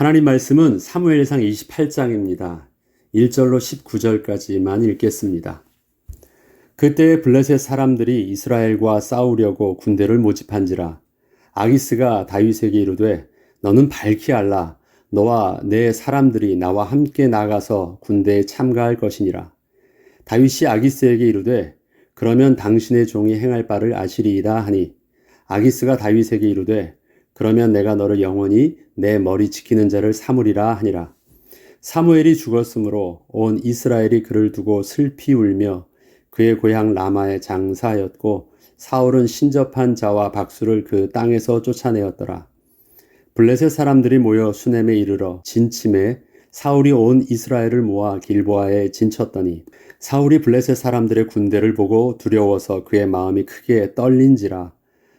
하나님 말씀은 사무엘상 28장입니다. 1절로 19절까지만 읽겠습니다. 그때 블레셋 사람들이 이스라엘과 싸우려고 군대를 모집한지라. 아기스가 다윗에게 이르되 너는 밝히 알라. 너와 내 사람들이 나와 함께 나가서 군대에 참가할 것이니라. 다윗이 아기스에게 이르되 그러면 당신의 종이 행할 바를 아시리이다 하니, 아기스가 다윗에게 이르되 그러면 내가 너를 영원히 내 머리 지키는 자를 삼으리라 하니라. 사무엘이 죽었으므로 온 이스라엘이 그를 두고 슬피 울며 그의 고향 라마에 장사하였고, 사울은 신접한 자와 박수를 그 땅에서 쫓아내었더라. 블레셋 사람들이 모여 수넴에 이르러 진침해 사울이 온 이스라엘을 모아 길보아에 진쳤더니, 사울이 블레셋 사람들의 군대를 보고 두려워서 그의 마음이 크게 떨린지라.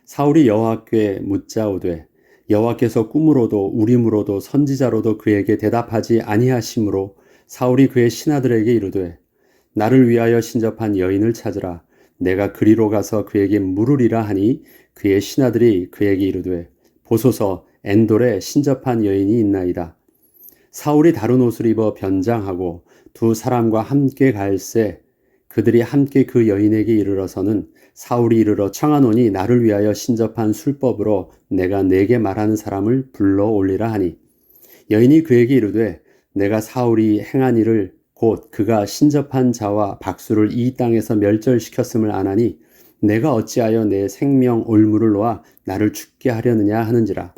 사울이 여호와께 묻자오되 여호와께서 꿈으로도 우림으로도 선지자로도 그에게 대답하지 아니하시므로 사울이 그의 신하들에게 이르되 나를 위하여 신접한 여인을 찾으라. 내가 그리로 가서 그에게 물으리라 하니, 그의 신하들이 그에게 이르되 보소서 엔돌에 신접한 여인이 있나이다. 사울이 다른 옷을 입어 변장하고 두 사람과 함께 갈새 그들이 함께 그 여인에게 이르러서는 사울이 이르러 청하노니 나를 위하여 신접한 술법으로 내가 네게 말하는 사람을 불러 올리라 하니, 여인이 그에게 이르되 내가 사울이 행한 일을 곧 그가 신접한 자와 박수를 이 땅에서 멸절시켰음을 아나니 내가 어찌하여 내 생명 올무를 놓아 나를 죽게 하려느냐 하는지라.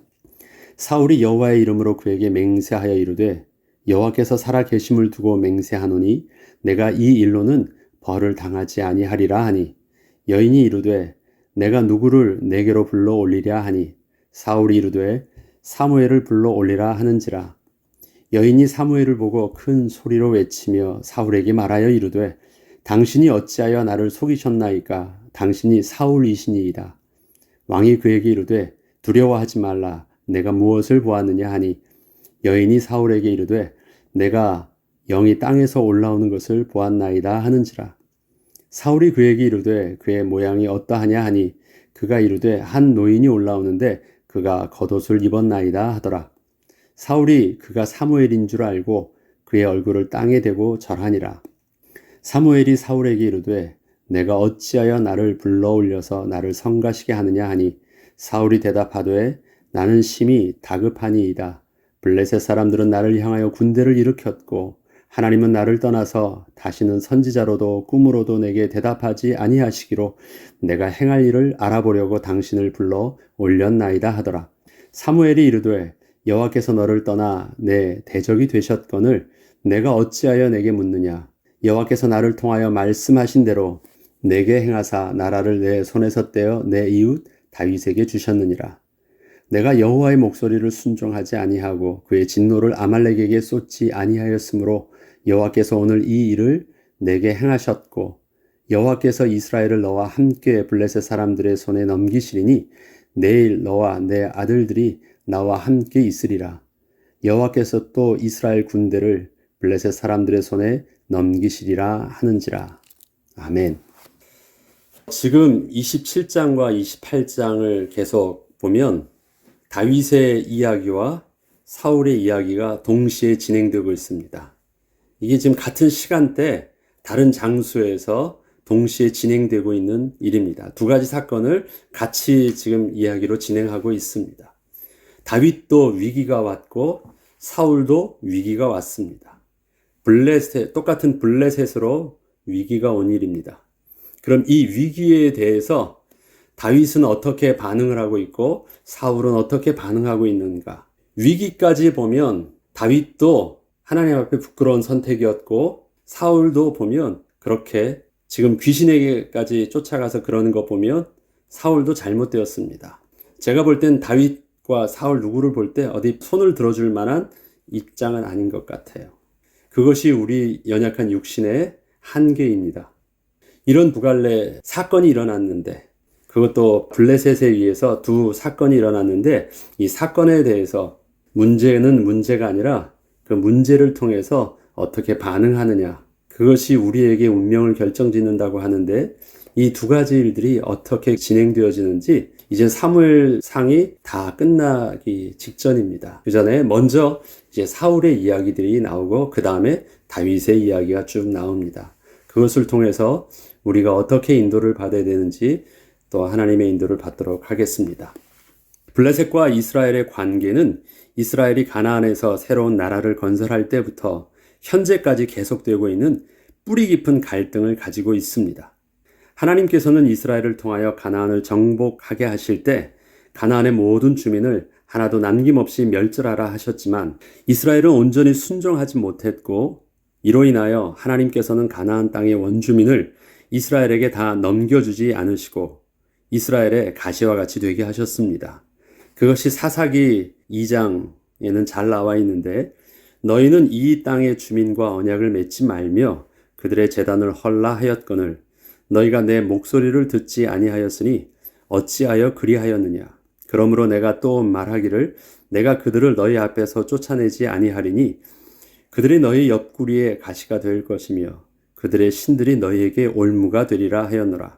사울이 여호와의 이름으로 그에게 맹세하여 이르되 여호와께서 살아 계심을 두고 맹세하노니 내가 이 일로는 벌을 당하지 아니하리라 하니, 여인이 이르되 내가 누구를 내게로 불러 올리랴 하니, 사울이 이르되 사무엘을 불러 올리라 하는지라. 여인이 사무엘을 보고 큰 소리로 외치며 사울에게 말하여 이르되 당신이 어찌하여 나를 속이셨나이까? 당신이 사울이시니이다. 왕이 그에게 이르되 두려워하지 말라. 내가 무엇을 보았느냐 하니, 여인이 사울에게 이르되 내가 영이 땅에서 올라오는 것을 보았나이다 하는지라. 사울이 그에게 이르되 그의 모양이 어떠하냐 하니, 그가 이르되 한 노인이 올라오는데 그가 겉옷을 입었나이다 하더라. 사울이 그가 사무엘인 줄 알고 그의 얼굴을 땅에 대고 절하니라. 사무엘이 사울에게 이르되 내가 어찌하여 나를 불러 올려서 나를 성가시게 하느냐 하니, 사울이 대답하되 나는 심히 다급하니이다. 블레셋 사람들은 나를 향하여 군대를 일으켰고 하나님은 나를 떠나서 다시는 선지자로도 꿈으로도 내게 대답하지 아니하시기로 내가 행할 일을 알아보려고 당신을 불러 올렸나이다 하더라. 사무엘이 이르되 여호와께서 너를 떠나 내 대적이 되셨거늘 내가 어찌하여 내게 묻느냐. 여호와께서 나를 통하여 말씀하신 대로 내게 행하사 나라를 내 손에서 떼어 내 이웃 다윗에게 주셨느니라. 내가 여호와의 목소리를 순종하지 아니하고 그의 진노를 아말렉에게 쏟지 아니하였으므로 여호와께서 오늘 이 일을 내게 행하셨고, 여호와께서 이스라엘을 너와 함께 블레셋 사람들의 손에 넘기시리니 내일 너와 내 아들들이 나와 함께 있으리라. 여호와께서 또 이스라엘 군대를 블레셋 사람들의 손에 넘기시리라 하는지라. 아멘. 지금 27장과 28장을 계속 보면 다윗의 이야기와 사울의 이야기가 동시에 진행되고 있습니다. 이게 지금 같은 시간대 다른 장소에서 동시에 진행되고 있는 일입니다. 두 가지 사건을 같이 지금 이야기로 진행하고 있습니다. 다윗도 위기가 왔고 사울도 위기가 왔습니다. 똑같은 블레셋으로 위기가 온 일입니다. 그럼 이 위기에 대해서 다윗은 어떻게 반응을 하고 있고 사울은 어떻게 반응하고 있는가? 위기까지 보면 다윗도 하나님 앞에 부끄러운 선택이었고, 사울도 보면 그렇게 지금 귀신에게까지 쫓아가서 그러는 거 보면 사울도 잘못되었습니다. 제가 볼 땐 다윗과 사울 누구를 볼 때 어디 손을 들어줄 만한 입장은 아닌 것 같아요. 그것이 우리 연약한 육신의 한계입니다. 이런 두 갈래 사건이 일어났는데, 그것도 블레셋에 의해서 두 사건이 일어났는데, 이 사건에 대해서 문제는 문제가 아니라 그 문제를 통해서 어떻게 반응하느냐, 그것이 우리에게 운명을 결정짓는다고 하는데, 이 두 가지 일들이 어떻게 진행되어지는지 이제 사무엘상이 다 끝나기 직전입니다. 그 전에 먼저 이제 사울의 이야기들이 나오고 그 다음에 다윗의 이야기가 쭉 나옵니다. 그것을 통해서 우리가 어떻게 인도를 받아야 되는지 또 하나님의 인도를 받도록 하겠습니다. 블레셋과 이스라엘의 관계는 이스라엘이 가나안에서 새로운 나라를 건설할 때부터 현재까지 계속되고 있는 뿌리 깊은 갈등을 가지고 있습니다. 하나님께서는 이스라엘을 통하여 가나안을 정복하게 하실 때 가나안의 모든 주민을 하나도 남김없이 멸절하라 하셨지만 이스라엘은 온전히 순종하지 못했고 이로 인하여 하나님께서는 가나안 땅의 원주민을 이스라엘에게 다 넘겨주지 않으시고 이스라엘의 가시와 같이 되게 하셨습니다. 그것이 사사기 2장에는 잘 나와 있는데 너희는 이 땅의 주민과 언약을 맺지 말며 그들의 제단을 헐라 하였거늘 너희가 내 목소리를 듣지 아니하였으니 어찌하여 그리하였느냐. 그러므로 내가 또 말하기를 내가 그들을 너희 앞에서 쫓아내지 아니하리니 그들이 너희 옆구리에 가시가 될 것이며 그들의 신들이 너희에게 올무가 되리라 하였노라.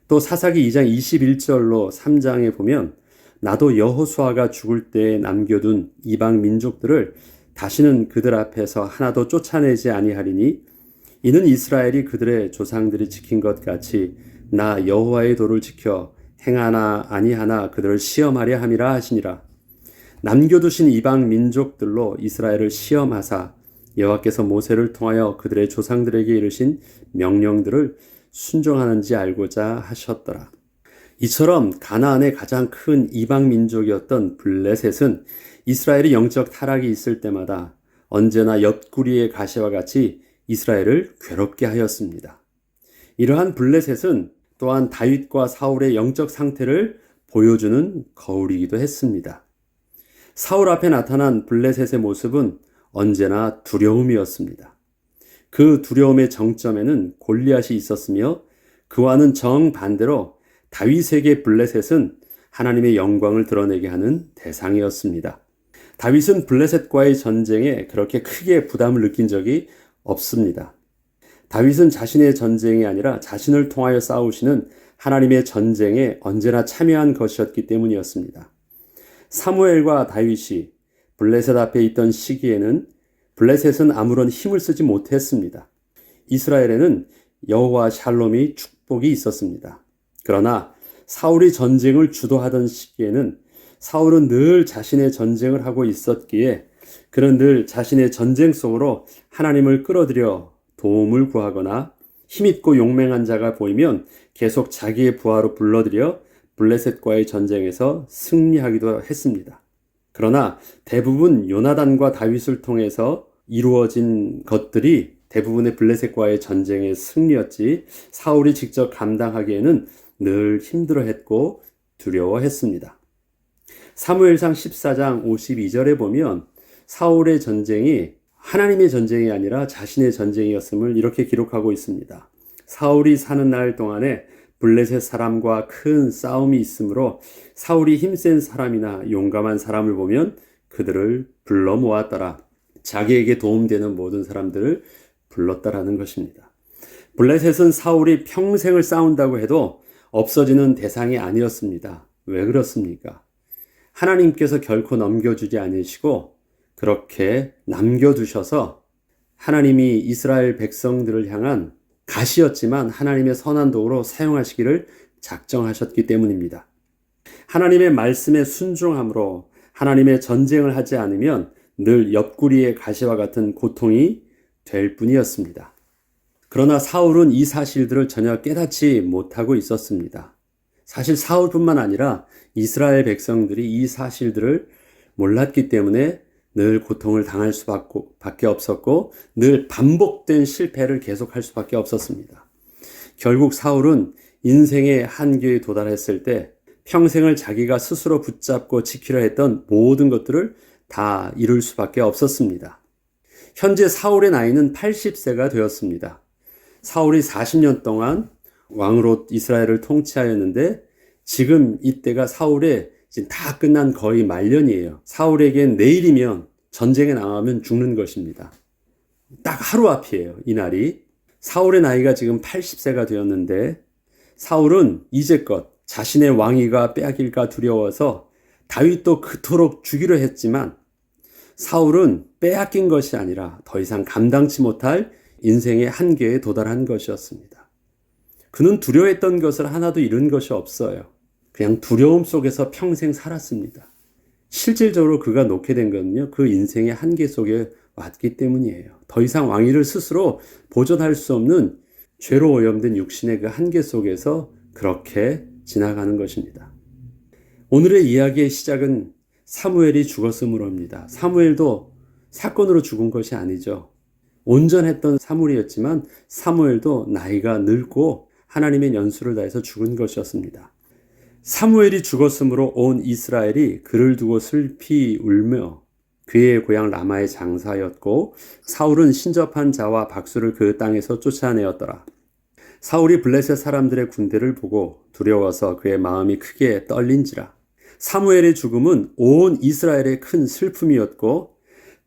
또 사사기 2장 21절로 3장에 보면 나도 여호수아가 죽을 때에 남겨둔 이방 민족들을 다시는 그들 앞에서 하나도 쫓아내지 아니하리니 이는 이스라엘이 그들의 조상들이 지킨 것 같이 나 여호와의 도를 지켜 행하나 아니하나 그들을 시험하려 함이라 하시니라. 남겨두신 이방 민족들로 이스라엘을 시험하사 여호와께서 모세를 통하여 그들의 조상들에게 이르신 명령들을 순종하는지 알고자 하셨더라. 이처럼 가나안의 가장 큰 이방 민족이었던 블레셋은 이스라엘이 영적 타락이 있을 때마다 언제나 옆구리의 가시와 같이 이스라엘을 괴롭게 하였습니다. 이러한 블레셋은 또한 다윗과 사울의 영적 상태를 보여주는 거울이기도 했습니다. 사울 앞에 나타난 블레셋의 모습은 언제나 두려움이었습니다. 그 두려움의 정점에는 골리앗이 있었으며 그와는 정반대로 다윗에게 블레셋은 하나님의 영광을 드러내게 하는 대상이었습니다. 다윗은 블레셋과의 전쟁에 그렇게 크게 부담을 느낀 적이 없습니다. 다윗은 자신의 전쟁이 아니라 자신을 통하여 싸우시는 하나님의 전쟁에 언제나 참여한 것이었기 때문이었습니다. 사무엘과 다윗이 블레셋 앞에 있던 시기에는 블레셋은 아무런 힘을 쓰지 못했습니다. 이스라엘에는 여호와 샬롬이 축복이 있었습니다. 그러나 사울이 전쟁을 주도하던 시기에는 사울은 늘 자신의 전쟁을 하고 있었기에 그는 늘 자신의 전쟁 속으로 하나님을 끌어들여 도움을 구하거나 힘있고 용맹한 자가 보이면 계속 자기의 부하로 불러들여 블레셋과의 전쟁에서 승리하기도 했습니다. 그러나 대부분 요나단과 다윗을 통해서 이루어진 것들이 대부분의 블레셋과의 전쟁의 승리였지 사울이 직접 감당하기에는 늘 힘들어했고 두려워했습니다. 사무엘상 14장 52절에 보면 사울의 전쟁이 하나님의 전쟁이 아니라 자신의 전쟁이었음을 이렇게 기록하고 있습니다. 사울이 사는 날 동안에 블레셋 사람과 큰 싸움이 있으므로 사울이 힘센 사람이나 용감한 사람을 보면 그들을 불러 모았더라. 자기에게 도움되는 모든 사람들을 불렀다라는 것입니다. 블레셋은 사울이 평생을 싸운다고 해도 없어지는 대상이 아니었습니다. 왜 그렇습니까? 하나님께서 결코 넘겨주지 않으시고 그렇게 남겨두셔서 하나님이 이스라엘 백성들을 향한 가시였지만 하나님의 선한 도구로 사용하시기를 작정하셨기 때문입니다. 하나님의 말씀에 순종함으로 하나님의 전쟁을 하지 않으면 늘 옆구리의 가시와 같은 고통이 될 뿐이었습니다. 그러나 사울은 이 사실들을 전혀 깨닫지 못하고 있었습니다. 사실 사울뿐만 아니라 이스라엘 백성들이 이 사실들을 몰랐기 때문에 늘 고통을 당할 수밖에 없었고 늘 반복된 실패를 계속할 수밖에 없었습니다. 결국 사울은 인생의 한계에 도달했을 때 평생을 자기가 스스로 붙잡고 지키려 했던 모든 것들을 다 이룰 수밖에 없었습니다. 현재 사울의 나이는 80세가 되었습니다. 사울이 40년 동안 왕으로 이스라엘을 통치하였는데 지금 이때가 사울의 지금 다 끝난 거의 말년이에요. 사울에겐 내일이면 전쟁에 나가면 죽는 것입니다. 딱 하루 앞이에요. 이날이. 사울의 나이가 지금 80세가 되었는데 사울은 이제껏 자신의 왕위가 빼앗길까 두려워서 다윗도 그토록 죽이려 했지만 사울은 빼앗긴 것이 아니라 더 이상 감당치 못할 인생의 한계에 도달한 것이었습니다. 그는 두려워했던 것을 하나도 잃은 것이 없어요. 그냥 두려움 속에서 평생 살았습니다. 실질적으로 그가 놓게 된 것은요, 그 인생의 한계 속에 왔기 때문이에요. 더 이상 왕위를 스스로 보존할 수 없는 죄로 오염된 육신의 그 한계 속에서 그렇게 지나가는 것입니다. 오늘의 이야기의 시작은 사무엘이 죽었으므로입니다. 사무엘도 사건으로 죽은 것이 아니죠. 온전했던 사무엘이었지만 사무엘도 나이가 늙고 하나님의 연수를 다해서 죽은 것이었습니다. 사무엘이 죽었으므로 온 이스라엘이 그를 두고 슬피 울며 그의 고향 라마에 장사하였고 사울은 신접한 자와 박수를 그 땅에서 쫓아내었더라. 사울이 블레셋 사람들의 군대를 보고 두려워서 그의 마음이 크게 떨린지라. 사무엘의 죽음은 온 이스라엘의 큰 슬픔이었고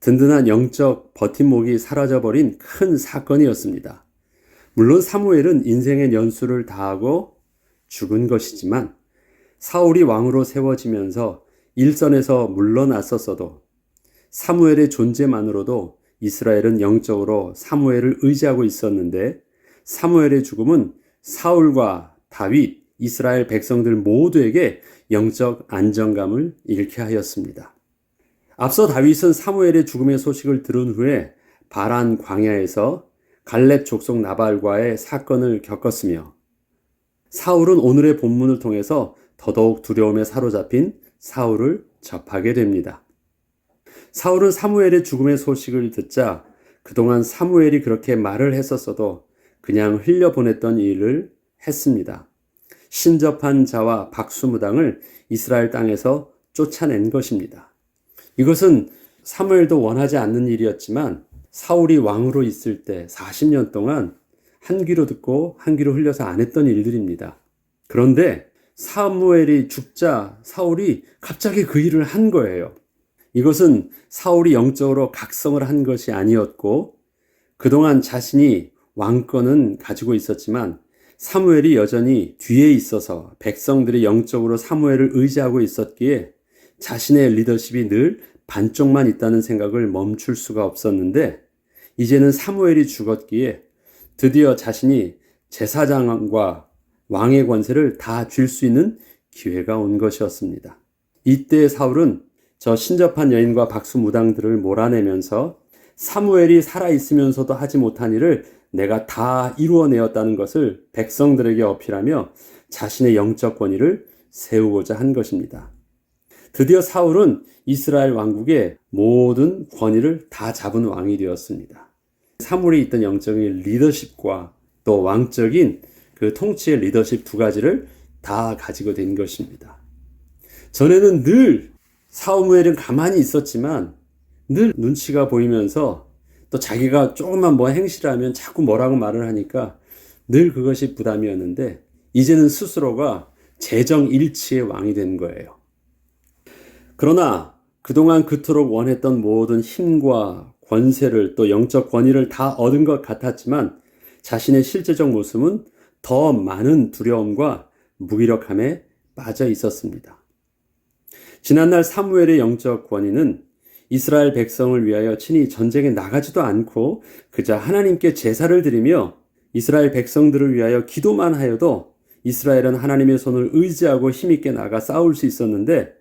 든든한 영적 버팀목이 사라져버린 큰 사건이었습니다. 물론 사무엘은 인생의 연수를 다하고 죽은 것이지만 사울이 왕으로 세워지면서 일선에서 물러났었어도 사무엘의 존재만으로도 이스라엘은 영적으로 사무엘을 의지하고 있었는데 사무엘의 죽음은 사울과 다윗, 이스라엘 백성들 모두에게 영적 안정감을 잃게 하였습니다. 앞서 다윗은 사무엘의 죽음의 소식을 들은 후에 바란 광야에서 갈렙 족속 나발과의 사건을 겪었으며 사울은 오늘의 본문을 통해서 더더욱 두려움에 사로잡힌 사울을 접하게 됩니다. 사울은 사무엘의 죽음의 소식을 듣자 그동안 사무엘이 그렇게 말을 했었어도 그냥 흘려보냈던 일을 했습니다. 신접한 자와 박수무당을 이스라엘 땅에서 쫓아낸 것입니다. 이것은 사무엘도 원하지 않는 일이었지만 사울이 왕으로 있을 때 40년 동안 한 귀로 듣고 한 귀로 흘려서 안 했던 일들입니다. 그런데 사무엘이 죽자 사울이 갑자기 그 일을 한 거예요. 이것은 사울이 영적으로 각성을 한 것이 아니었고 그동안 자신이 왕권은 가지고 있었지만 사무엘이 여전히 뒤에 있어서 백성들이 영적으로 사무엘을 의지하고 있었기에 자신의 리더십이 늘 반쪽만 있다는 생각을 멈출 수가 없었는데 이제는 사무엘이 죽었기에 드디어 자신이 제사장과 왕의 권세를 다 쥘 수 있는 기회가 온 것이었습니다. 이때 사울은 저 신접한 여인과 박수무당들을 몰아내면서 사무엘이 살아있으면서도 하지 못한 일을 내가 다 이루어내었다는 것을 백성들에게 어필하며 자신의 영적 권위를 세우고자 한 것입니다. 드디어 사울은 이스라엘 왕국의 모든 권위를 다 잡은 왕이 되었습니다. 사무엘이 있던 영적인 리더십과 또 왕적인 그 통치의 리더십 두 가지를 다 가지고 된 것입니다. 전에는 늘 사무엘은 가만히 있었지만 늘 눈치가 보이면서 또 자기가 조금만 뭐 행실을 하면 자꾸 뭐라고 말을 하니까 늘 그것이 부담이었는데 이제는 스스로가 재정일치의 왕이 된 거예요. 그러나 그동안 그토록 원했던 모든 힘과 권세를 또 영적 권위를 다 얻은 것 같았지만 자신의 실제적 모습은 더 많은 두려움과 무기력함에 빠져 있었습니다. 지난날 사무엘의 영적 권위는 이스라엘 백성을 위하여 친히 전쟁에 나가지도 않고 그저 하나님께 제사를 드리며 이스라엘 백성들을 위하여 기도만 하여도 이스라엘은 하나님의 손을 의지하고 힘있게 나가 싸울 수 있었는데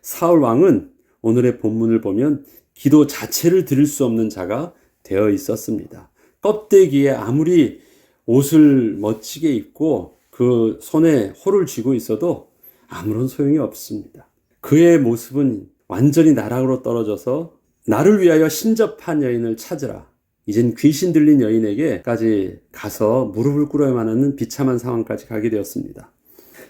사울 왕은 오늘의 본문을 보면 기도 자체를 드릴 수 없는 자가 되어 있었습니다. 껍데기에 아무리 옷을 멋지게 입고 그 손에 호를 쥐고 있어도 아무런 소용이 없습니다. 그의 모습은 완전히 나락으로 떨어져서 나를 위하여 신접한 여인을 찾으라. 이젠 귀신 들린 여인에게까지 가서 무릎을 꿇어야만 하는 비참한 상황까지 가게 되었습니다.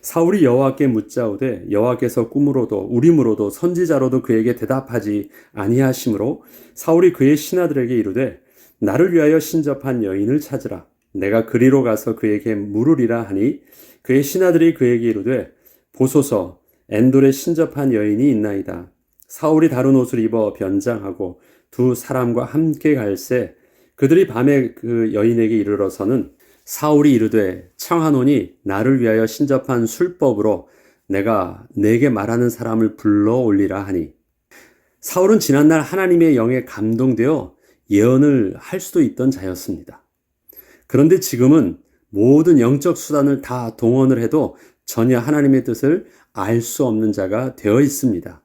사울이 여호와께 묻자오되 여호와께서 꿈으로도 우림으로도 선지자로도 그에게 대답하지 아니하심으로 사울이 그의 신하들에게 이르되 나를 위하여 신접한 여인을 찾으라. 내가 그리로 가서 그에게 물으리라 하니 그의 신하들이 그에게 이르되 보소서 엔돌에 신접한 여인이 있나이다. 사울이 다른 옷을 입어 변장하고 두 사람과 함께 갈새 그들이 밤에 그 여인에게 이르러서는 사울이 이르되 청하노니 나를 위하여 신접한 술법으로 내가 내게 말하는 사람을 불러 올리라 하니, 사울은 지난날 하나님의 영에 감동되어 예언을 할 수도 있던 자였습니다. 그런데 지금은 모든 영적 수단을 다 동원을 해도 전혀 하나님의 뜻을 알 수 없는 자가 되어 있습니다.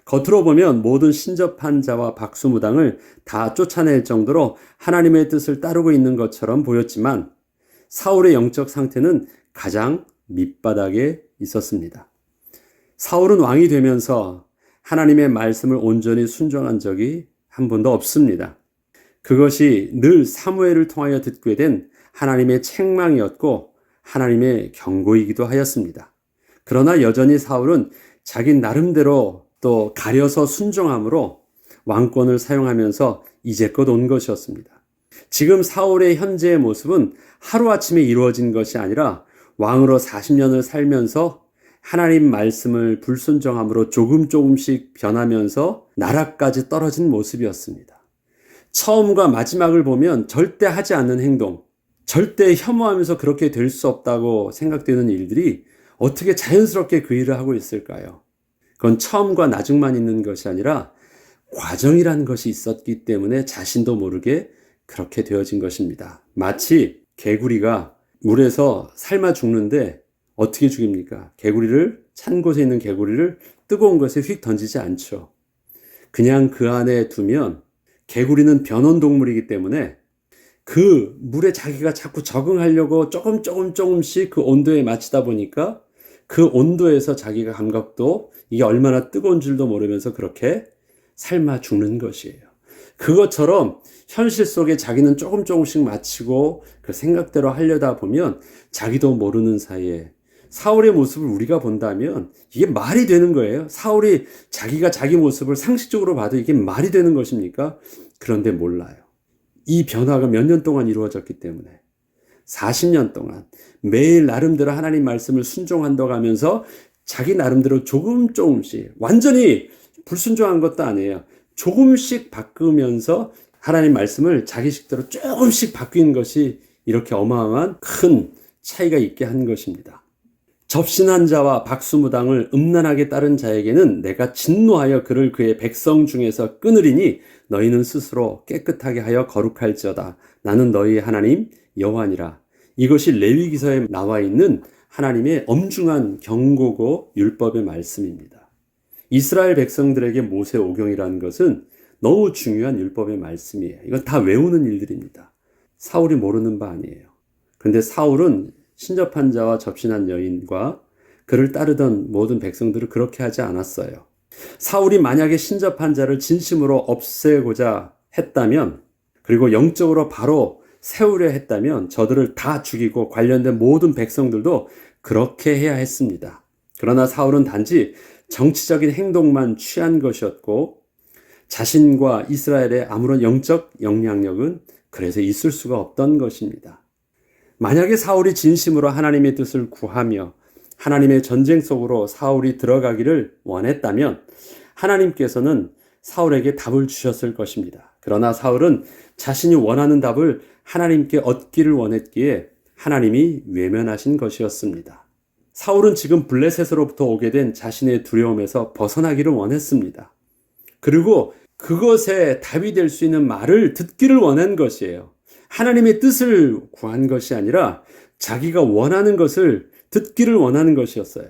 겉으로 보면 모든 신접한 자와 박수무당을 다 쫓아낼 정도로 하나님의 뜻을 따르고 있는 것처럼 보였지만 사울의 영적 상태는 가장 밑바닥에 있었습니다. 사울은 왕이 되면서 하나님의 말씀을 온전히 순종한 적이 한 번도 없습니다. 그것이 늘 사무엘을 통하여 듣게 된 하나님의 책망이었고 하나님의 경고이기도 하였습니다. 그러나 여전히 사울은 자기 나름대로 또 가려서 순종함으로 왕권을 사용하면서 이제껏 온 것이었습니다. 지금 사울의 현재의 모습은 하루아침에 이루어진 것이 아니라 왕으로 40년을 살면서 하나님 말씀을 불순종함으로 조금씩 변하면서 나라까지 떨어진 모습이었습니다. 처음과 마지막을 보면 절대 하지 않는 행동, 절대 혐오하면서 그렇게 될 수 없다고 생각되는 일들이 어떻게 자연스럽게 그 일을 하고 있을까요? 그건 처음과 나중만 있는 것이 아니라 과정이라는 것이 있었기 때문에 자신도 모르게 그렇게 되어진 것입니다. 마치 개구리가 물에서 삶아 죽는데 어떻게 죽입니까? 찬 곳에 있는 개구리를 뜨거운 것에 휙 던지지 않죠. 그냥 그 안에 두면 개구리는 변온동물이기 때문에 그 물에 자기가 자꾸 적응하려고 조금씩 그 온도에 맞추다 보니까 그 온도에서 자기가 감각도 이게 얼마나 뜨거운 줄도 모르면서 그렇게 삶아 죽는 것이에요. 그것처럼 현실 속에 자기는 조금씩 맞추고 그 생각대로 하려다 보면 자기도 모르는 사이에 사울의 모습을 우리가 본다면 이게 말이 되는 거예요. 사울이 자기가 자기 모습을 상식적으로 봐도 이게 말이 되는 것입니까? 그런데 몰라요. 이 변화가 몇 년 동안 이루어졌기 때문에 40년 동안 매일 나름대로 하나님 말씀을 순종한다고 하면서 자기 나름대로 조금씩 완전히 불순종한 것도 아니에요. 조금씩 바꾸면서 하나님 말씀을 자기 식대로 조금씩 바뀌는 것이 이렇게 어마어마한 큰 차이가 있게 한 것입니다. 접신한 자와 박수무당을 음란하게 따른 자에게는 내가 진노하여 그를 그의 백성 중에서 끊으리니 너희는 스스로 깨끗하게 하여 거룩할지어다. 나는 너희의 하나님 여호와니라. 이것이 레위기서에 나와 있는 하나님의 엄중한 경고고 율법의 말씀입니다. 이스라엘 백성들에게 모세 오경이라는 것은 너무 중요한 율법의 말씀이에요. 이건 다 외우는 일들입니다. 사울이 모르는 바 아니에요. 그런데 사울은 신접한 자와 접신한 여인과 그를 따르던 모든 백성들을 그렇게 하지 않았어요. 사울이 만약에 신접한 자를 진심으로 없애고자 했다면, 그리고 영적으로 바로 세우려 했다면 저들을 다 죽이고 관련된 모든 백성들도 그렇게 해야 했습니다. 그러나 사울은 단지 정치적인 행동만 취한 것이었고 자신과 이스라엘의 아무런 영적 영향력은 그래서 있을 수가 없던 것입니다. 만약에 사울이 진심으로 하나님의 뜻을 구하며 하나님의 전쟁 속으로 사울이 들어가기를 원했다면 하나님께서는 사울에게 답을 주셨을 것입니다. 그러나 사울은 자신이 원하는 답을 하나님께 얻기를 원했기에 하나님이 외면하신 것이었습니다. 사울은 지금 블레셋으로부터 오게 된 자신의 두려움에서 벗어나기를 원했습니다. 그리고 그것에 답이 될 수 있는 말을 듣기를 원한 것이에요. 하나님의 뜻을 구한 것이 아니라 자기가 원하는 것을 듣기를 원하는 것이었어요.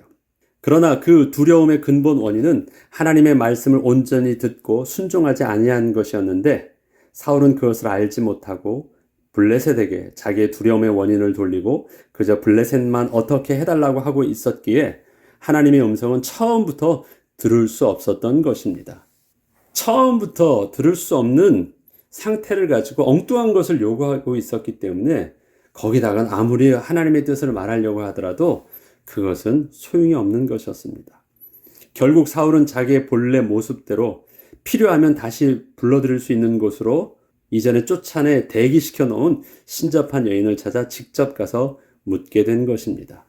그러나 그 두려움의 근본 원인은 하나님의 말씀을 온전히 듣고 순종하지 아니한 것이었는데 사울은 그것을 알지 못하고 블레셋에게 자기의 두려움의 원인을 돌리고 그저 블레셋만 어떻게 해달라고 하고 있었기에 하나님의 음성은 처음부터 들을 수 없었던 것입니다. 처음부터 들을 수 없는 상태를 가지고 엉뚱한 것을 요구하고 있었기 때문에 거기다가 아무리 하나님의 뜻을 말하려고 하더라도 그것은 소용이 없는 것이었습니다. 결국 사울은 자기의 본래 모습대로 필요하면 다시 불러들일 수 있는 곳으로 이전에 쫓아내 대기시켜 놓은 신접한 여인을 찾아 직접 가서 묻게 된 것입니다.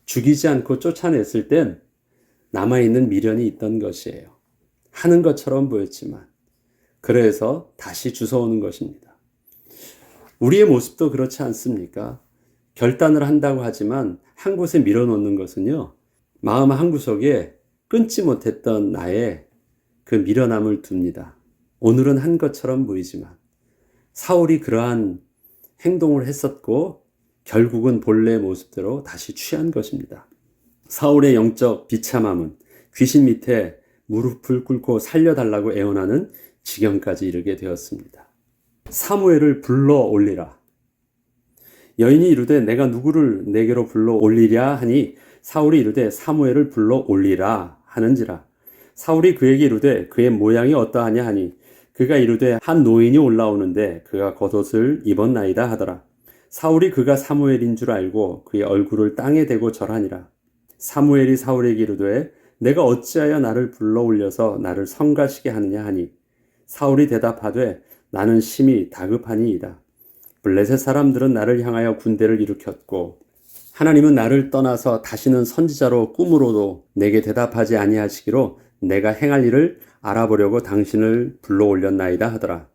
죽이지 않고 쫓아냈을 땐 남아있는 미련이 있던 것이에요. 하는 것처럼 보였지만 그래서 다시 주워오는 것입니다. 우리의 모습도 그렇지 않습니까? 결단을 한다고 하지만 한 곳에 밀어놓는 것은요, 마음 한구석에 끊지 못했던 나의 그 미련함을 둡니다. 오늘은 한 것처럼 보이지만 사울이 그러한 행동을 했었고 결국은 본래의 모습대로 다시 취한 것입니다. 사울의 영적 비참함은 귀신 밑에 무릎을 꿇고 살려달라고 애원하는 지경까지 이르게 되었습니다. 사무엘을 불러 올리라. 여인이 이르되 내가 누구를 내게로 불러 올리랴 하니 사울이 이르되 사무엘을 불러 올리라 하는지라. 사울이 그에게 이르되 그의 모양이 어떠하냐 하니 그가 이르되 한 노인이 올라오는데 그가 겉옷을 입었나이다 하더라. 사울이 그가 사무엘인 줄 알고 그의 얼굴을 땅에 대고 절하니라. 사무엘이 사울에게 이르되 내가 어찌하여 나를 불러 올려서 나를 성가시게 하느냐 하니 사울이 대답하되 나는 심히 다급하니이다. 블레셋 사람들은 나를 향하여 군대를 일으켰고 하나님은 나를 떠나서 다시는 선지자로 꿈으로도 내게 대답하지 아니하시기로 내가 행할 일을 알아보려고 당신을 불러 올렸나이다 하더라.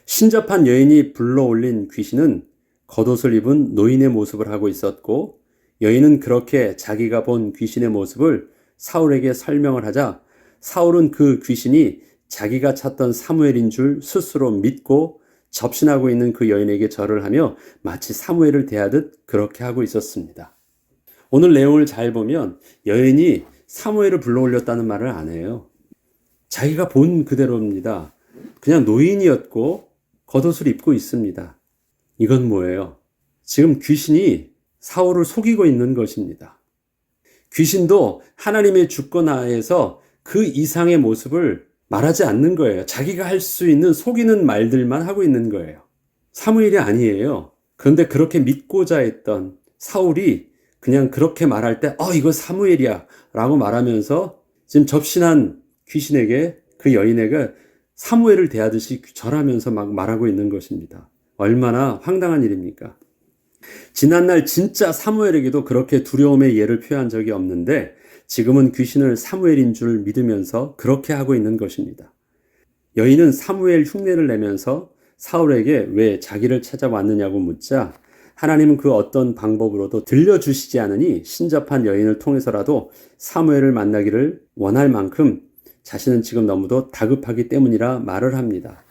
신접한 여인이 불러 올린 귀신은 겉옷을 입은 노인의 모습을 하고 있었고 여인은 그렇게 자기가 본 귀신의 모습을 사울에게 설명을 하자 사울은 그 귀신이 자기가 찾던 사무엘인 줄 스스로 믿고 접신하고 있는 그 여인에게 절을 하며 마치 사무엘을 대하듯 그렇게 하고 있었습니다. 오늘 내용을 잘 보면 여인이 사무엘을 불러 올렸다는 말을 안 해요. 자기가 본 그대로입니다. 그냥 노인이었고 겉옷을 입고 있습니다. 이건 뭐예요? 지금 귀신이 사울을 속이고 있는 것입니다. 귀신도 하나님의 주권 하에서 그 이상의 모습을 말하지 않는 거예요. 자기가 할 수 있는 속이는 말들만 하고 있는 거예요. 사무엘이 아니에요. 그런데 그렇게 믿고자 했던 사울이 그냥 그렇게 말할 때 이거 사무엘이야 라고 말하면서 지금 접신한 귀신에게 그 여인에게 사무엘을 대하듯이 절하면서 막 말하고 있는 것입니다. 얼마나 황당한 일입니까? 지난날 진짜 사무엘에게도 그렇게 두려움의 예를 표한 적이 없는데 지금은 귀신을 사무엘인 줄 믿으면서 그렇게 하고 있는 것입니다. 여인은 사무엘 흉내를 내면서 사울에게 왜 자기를 찾아왔느냐고 묻자 하나님은 그 어떤 방법으로도 들려주시지 않으니 신접한 여인을 통해서라도 사무엘을 만나기를 원할 만큼 자신은 지금 너무도 다급하기 때문이라 말을 합니다.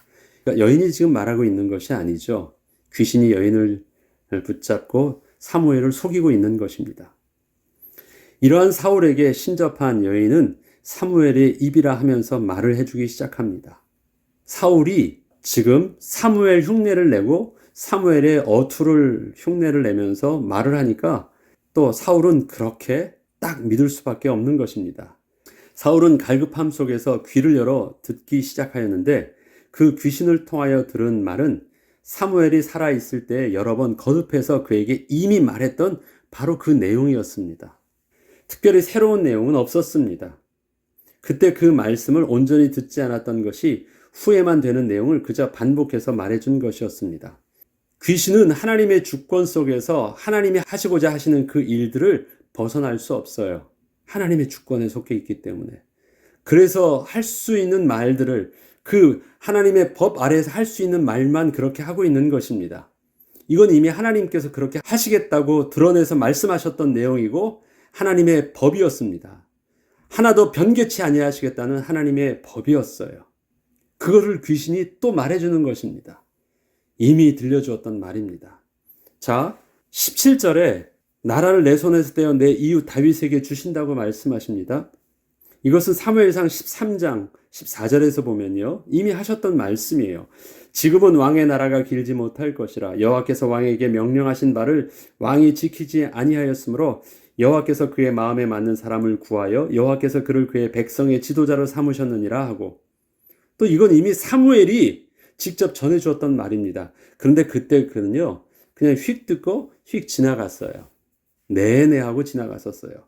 그러니까 여인이 지금 말하고 있는 것이 아니죠. 귀신이 여인을 붙잡고 사무엘을 속이고 있는 것입니다. 이러한 사울에게 신접한 여인은 사무엘의 입이라 하면서 말을 해주기 시작합니다. 사울이 지금 사무엘 흉내를 내고 사무엘의 어투를 흉내를 내면서 말을 하니까 또 사울은 그렇게 딱 믿을 수밖에 없는 것입니다. 사울은 갈급함 속에서 귀를 열어 듣기 시작하였는데 그 귀신을 통하여 들은 말은 사무엘이 살아있을 때 여러 번 거듭해서 그에게 이미 말했던 바로 그 내용이었습니다. 특별히 새로운 내용은 없었습니다. 그때 그 말씀을 온전히 듣지 않았던 것이 후회만 되는 내용을 그저 반복해서 말해준 것이었습니다. 귀신은 하나님의 주권 속에서 하나님이 하시고자 하시는 그 일들을 벗어날 수 없어요. 하나님의 주권에 속해 있기 때문에. 그래서 할 수 있는 말들을 그 하나님의 법 아래에서 할 수 있는 말만 그렇게 하고 있는 것입니다. 이건 이미 하나님께서 그렇게 하시겠다고 드러내서 말씀하셨던 내용이고 하나님의 법이었습니다. 하나도 변개치 아니하시겠다는 하나님의 법이었어요. 그거를 귀신이 또 말해주는 것입니다. 이미 들려주었던 말입니다. 자, 17절에 나라를 내 손에서 떼어 내 이웃 다윗에게 주신다고 말씀하십니다. 이것은 사무엘상 13장 14절에서 보면요. 이미 하셨던 말씀이에요. 지금은 왕의 나라가 길지 못할 것이라 여호와께서 왕에게 명령하신 바를 왕이 지키지 아니하였으므로 여호와께서 그의 마음에 맞는 사람을 구하여 여호와께서 그를 그의 백성의 지도자로 삼으셨느니라 하고 또 이건 이미 사무엘이 직접 전해주었던 말입니다. 그런데 그때 그는요. 그냥 휙 듣고 휙 지나갔어요. 네네 하고 지나갔었어요.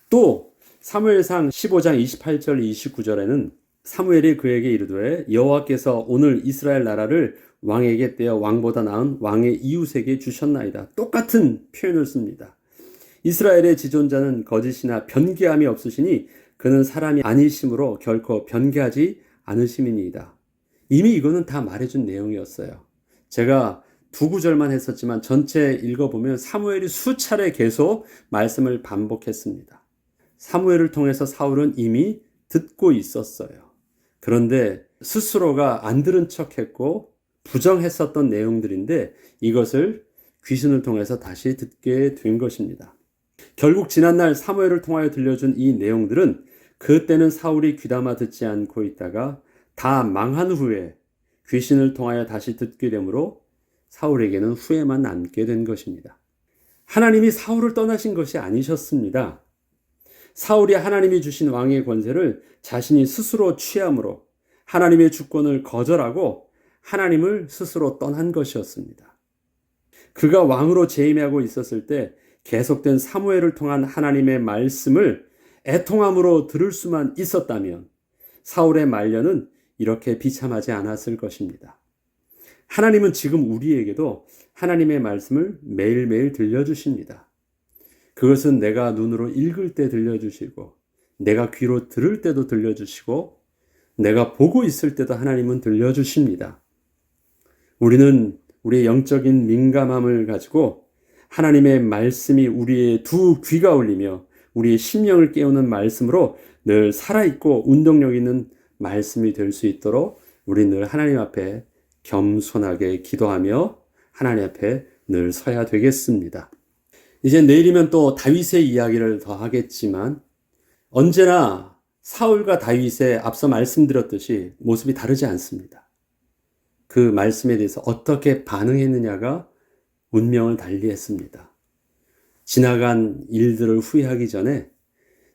또 사무엘상 15장 28절 29절에는 사무엘이 그에게 이르되 여호와께서 오늘 이스라엘 나라를 왕에게 떼어 왕보다 나은 왕의 이웃에게 주셨나이다. 똑같은 표현을 씁니다. 이스라엘의 지존자는 거짓이나 변개함이 없으시니 그는 사람이 아니심으로 결코 변개하지 않으심이니이다. 이미 이거는 다 말해준 내용이었어요. 제가 두 구절만 했었지만 전체 읽어보면 사무엘이 수차례 계속 말씀을 반복했습니다. 사무엘을 통해서 사울은 이미 듣고 있었어요. 그런데 스스로가 안 들은 척했고 부정했었던 내용들인데 이것을 귀신을 통해서 다시 듣게 된 것입니다. 결국 지난날 사무엘을 통하여 들려준 이 내용들은 그때는 사울이 귀담아 듣지 않고 있다가 다 망한 후에 귀신을 통하여 다시 듣게 되므로 사울에게는 후회만 남게 된 것입니다. 하나님이 사울을 떠나신 것이 아니셨습니다. 사울이 하나님이 주신 왕의 권세를 자신이 스스로 취함으로 하나님의 주권을 거절하고 하나님을 스스로 떠난 것이었습니다. 그가 왕으로 재임하고 있었을 때 계속된 사무엘을 통한 하나님의 말씀을 애통함으로 들을 수만 있었다면 사울의 말년은 이렇게 비참하지 않았을 것입니다. 하나님은 지금 우리에게도 하나님의 말씀을 매일매일 들려주십니다. 그것은 내가 눈으로 읽을 때 들려주시고 내가 귀로 들을 때도 들려주시고 내가 보고 있을 때도 하나님은 들려주십니다. 우리는 우리의 영적인 민감함을 가지고 하나님의 말씀이 우리의 두 귀가 울리며 우리의 심령을 깨우는 말씀으로 늘 살아있고 운동력 있는 말씀이 될 수 있도록 우리 늘 하나님 앞에 겸손하게 기도하며 하나님 앞에 늘 서야 되겠습니다. 이제 내일이면 또 다윗의 이야기를 더 하겠지만 언제나 사울과 다윗의 앞서 말씀드렸듯이 모습이 다르지 않습니다. 그 말씀에 대해서 어떻게 반응했느냐가 운명을 달리했습니다. 지나간 일들을 후회하기 전에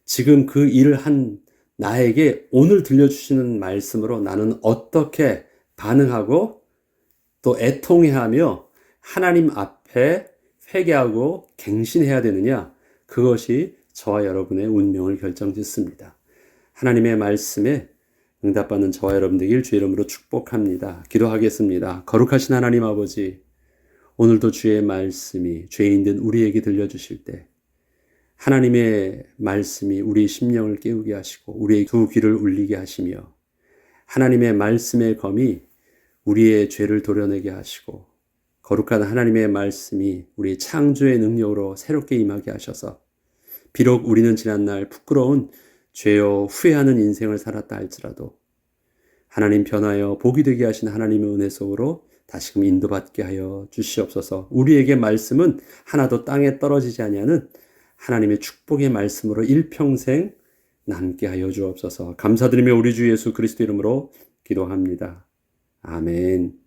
지금 그 일을 한 나에게 오늘 들려주시는 말씀으로 나는 어떻게 반응하고 또 애통해하며 하나님 앞에 회개하고 갱신해야 되느냐, 그것이 저와 여러분의 운명을 결정짓습니다. 하나님의 말씀에 응답받는 저와 여러분 되길 주의 이름으로 축복합니다. 기도하겠습니다. 거룩하신 하나님 아버지, 오늘도 주의 말씀이 죄인된 우리에게 들려주실 때 하나님의 말씀이 우리 심령을 깨우게 하시고 우리의 두 귀를 울리게 하시며 하나님의 말씀의 검이 우리의 죄를 도려내게 하시고 거룩한 하나님의 말씀이 우리 창조의 능력으로 새롭게 임하게 하셔서 비록 우리는 지난날 부끄러운 죄여 후회하는 인생을 살았다 할지라도 하나님 변하여 복이 되게 하신 하나님의 은혜 속으로 다시금 인도받게 하여 주시옵소서. 우리에게 말씀은 하나도 땅에 떨어지지 아니하는 하나님의 축복의 말씀으로 일평생 남게 하여 주옵소서. 감사드리며 우리 주 예수 그리스도 이름으로 기도합니다. 아멘.